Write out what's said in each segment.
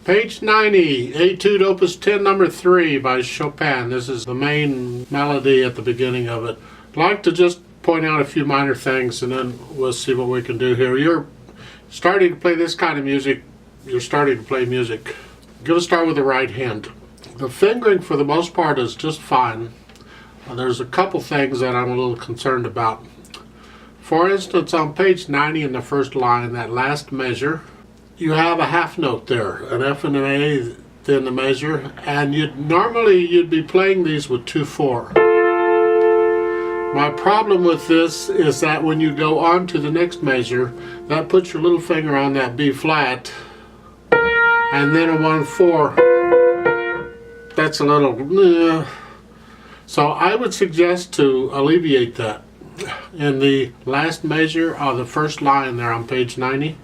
Page 90, Etude Opus 10 number 3 by Chopin. This is the main melody at the beginning of it. I'd like to just point out a few minor things and then we'll see what we can do here. You're starting to play this kind of music, you're starting to play music. I'm going to start with the right hand. The fingering for the most part is just fine. There's a couple things that I'm a little concerned about. For instance, on page 90 in the first line, that last measure, you have a half note there, an F and an A in the measure, and normally you'd be playing these with 2/4. My problem with this is that when you go on to the next measure, that puts your little finger on that B flat, and then a 1/4. That's a little, so I would suggest to alleviate that. In the last measure of the first line there on page 90,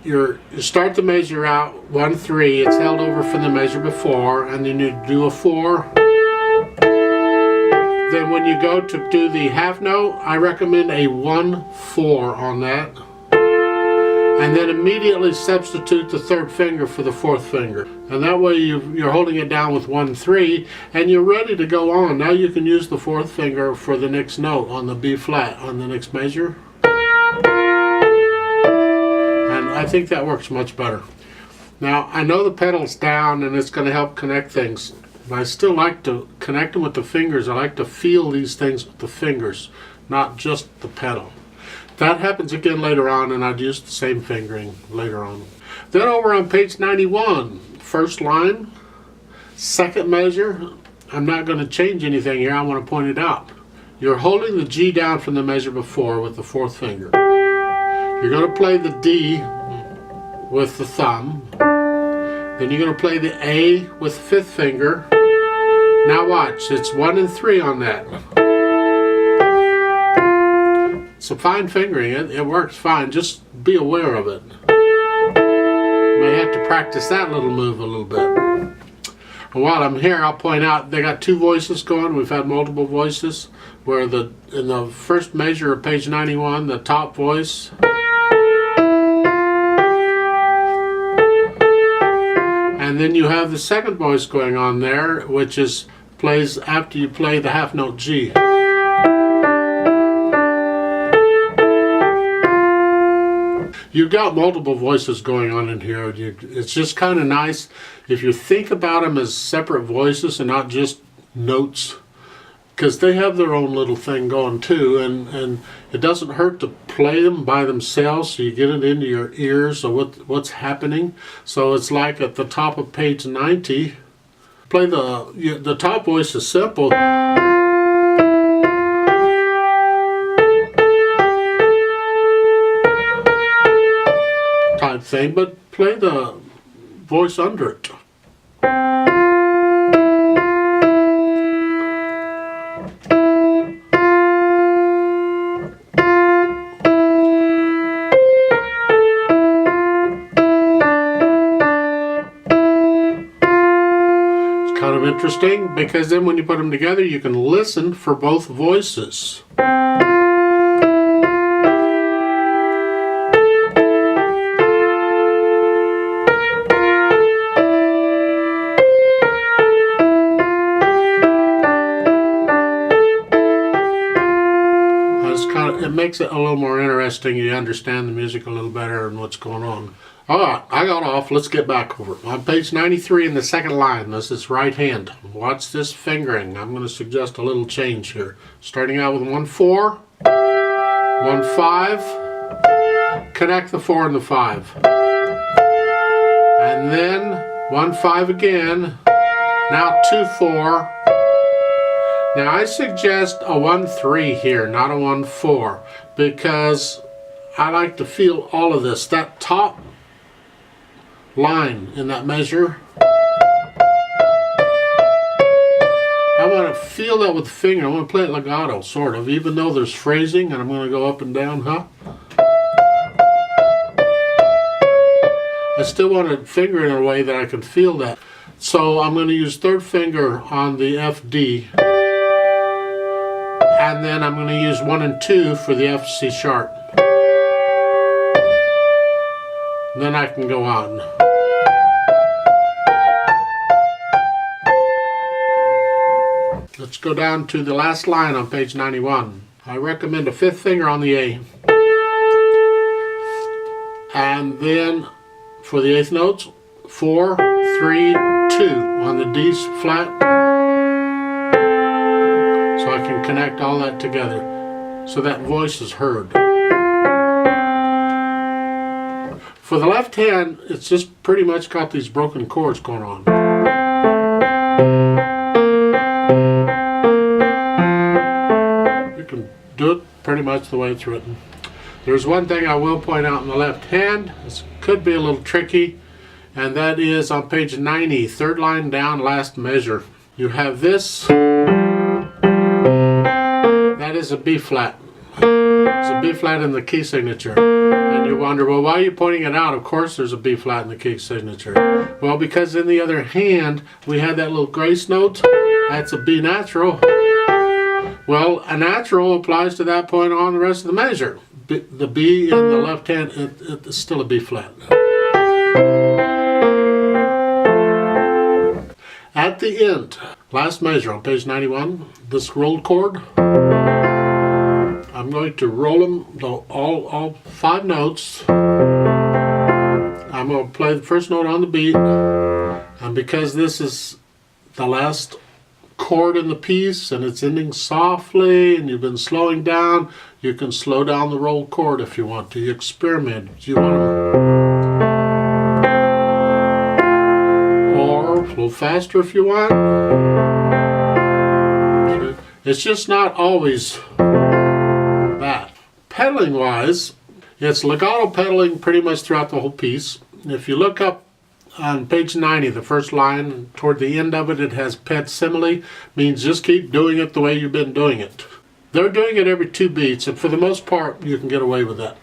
you start the measure out 1/3, it's held over from the measure before, and then you do a 4. Then when you go to do the half note, I recommend a 1/4 on that. And then immediately substitute the third finger for the fourth finger. And that way you're holding it down with 1/3 and you're ready to go on. Now you can use the fourth finger for the next note on the B flat on the next measure. And I think that works much better. Now I know the pedal's down and it's going to help connect things. But I still like to connect them with the fingers. I like to feel these things with the fingers, not just the pedal. That happens again later on, and I'd use the same fingering later on. Then over on page 91, first line, second measure. I'm not going to change anything here. I want to point it out. You're holding the G down from the measure before with the fourth finger. You're going to play the D with the thumb. Then you're going to play the A with the fifth finger. Now watch, it's 1 and 3 on that. It's a fine fingering, it works fine, just be aware of it. You may have to practice that little move a little bit. And while I'm here, I'll point out they got 2 voices going. We've had multiple voices, where in the first measure of page 91, the top voice, and then you have the second voice going on there, which plays after you play the half note G. You've got multiple voices going on in here. It's just kind of nice if you think about them as separate voices and not just notes, because they have their own little thing going too, and it doesn't hurt to play them by themselves so you get it into your ears of what's happening. So it's like at the top of page 90, play the top voice is simple. Type thing, but play the voice under it. Kind of interesting, because then when you put them together you can listen for both voices. It makes it a little more interesting. You understand the music a little better and what's going on. Alright, I got off. Let's get back over it. On page 93 in the second line, this is right hand. Watch this fingering. I'm going to suggest a little change here. Starting out with 1/4, 1/5, connect the 4 and the 5. And then 1/5 again, now 2/4. Now I suggest a 1/3 here, not a 1/4, because I like to feel all of this. That top line in that measure, I want to feel that with the finger. I want to play it legato, sort of, even though there's phrasing, and I'm going to go up and down, I still want to finger it in a way that I can feel that. So I'm going to use third finger on the F D. And then I'm going to use 1 and 2 for the F C sharp. And then I can go on. Let's go down to the last line on page 91. I recommend a fifth finger on the A. And then for the eighth notes, 4, 3, 2 on the D flat. So I can connect all that together so that voice is heard. For the left hand, it's just pretty much got these broken chords going on. You can do it pretty much the way it's written. There's one thing I will point out in the left hand. This could be a little tricky, and that is on page 90, third line down, last measure. You have this. That is a B flat. It's a B flat in the key signature. And you wonder, well, why are you pointing it out? Of course there's a B flat in the key signature. Well, because in the other hand, we had that little grace note. That's a B natural. Well, a natural applies to that point on the rest of the measure. The B in the left hand, it's still a B flat. At the end, last measure on page 91, this rolled chord, I'm going to roll them, all 5 notes. I'm going to play the first note on the beat, and because this is the last chord in the piece and it's ending softly and you've been slowing down, you can slow down the roll chord if you want to. You experiment. Do you want to, or a little faster if you want. It's just not always that. Pedaling wise, it's legato pedaling pretty much throughout the whole piece. If you look up on page 90, the first line, toward the end of it, it has pet simile, means just keep doing it the way you've been doing it. They're doing it every 2 beats, and for the most part, you can get away with that.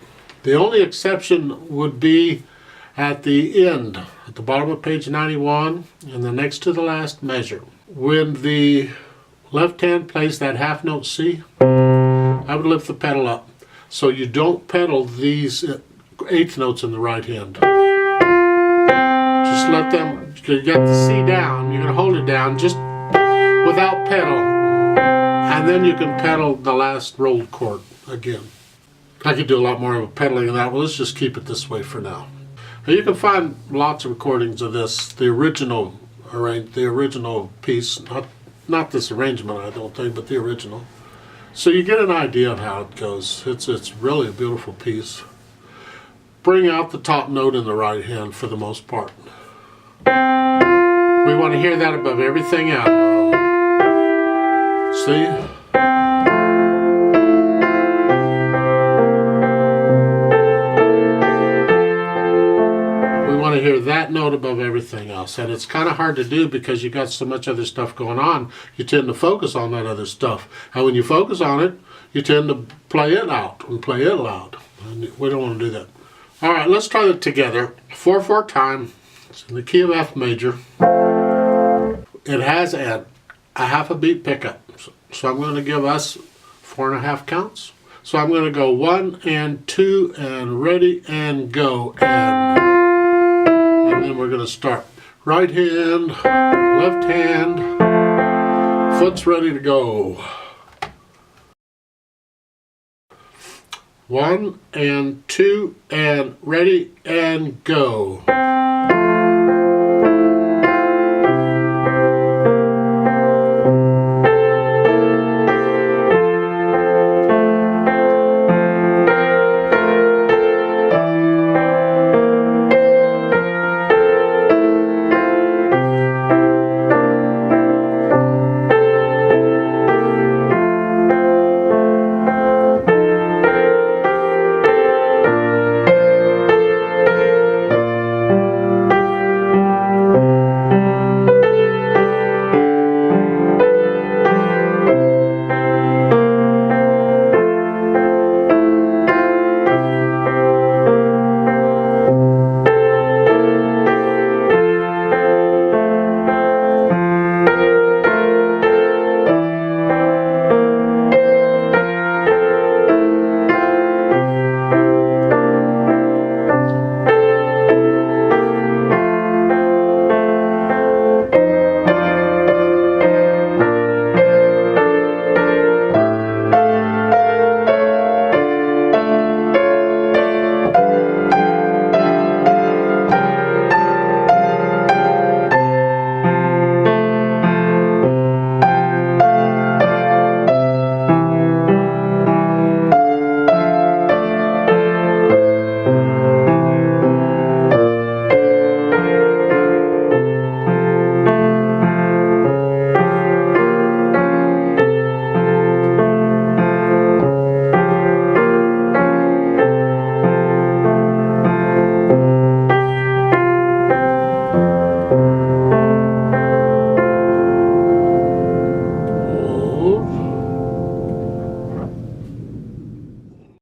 The only exception would be at the end, at the bottom of page 91, and the next to the last measure. When the left hand plays that half note C, I would lift the pedal up, so you don't pedal these 8th notes in the right hand. Just let them, you got the C down, you're going to hold it down just without pedal, and then you can pedal the last rolled chord again. I could do a lot more of a pedaling than that. Well, let's just keep it this way for now. Now you can find lots of recordings of this, the original piece, not this arrangement I don't think, but the original. So you get an idea of how it goes. It's really a beautiful piece. Bring out the top note in the right hand for the most part. We want to hear that above everything else. See? We want to hear that note above everything else. And it's kind of hard to do because you got so much other stuff going on. You tend to focus on that other stuff. And when you focus on it, you tend to play it out and play it loud. And we don't want to do that. All right, let's try it together. 4/4 time. It's in the key of F major. It has a half a beat pickup. So I'm going to give us 4.5 counts. So I'm going to go 1 and 2 and ready and go and then we're going to start. Right hand, left hand, foot's ready to go. 1 and 2 and ready and go.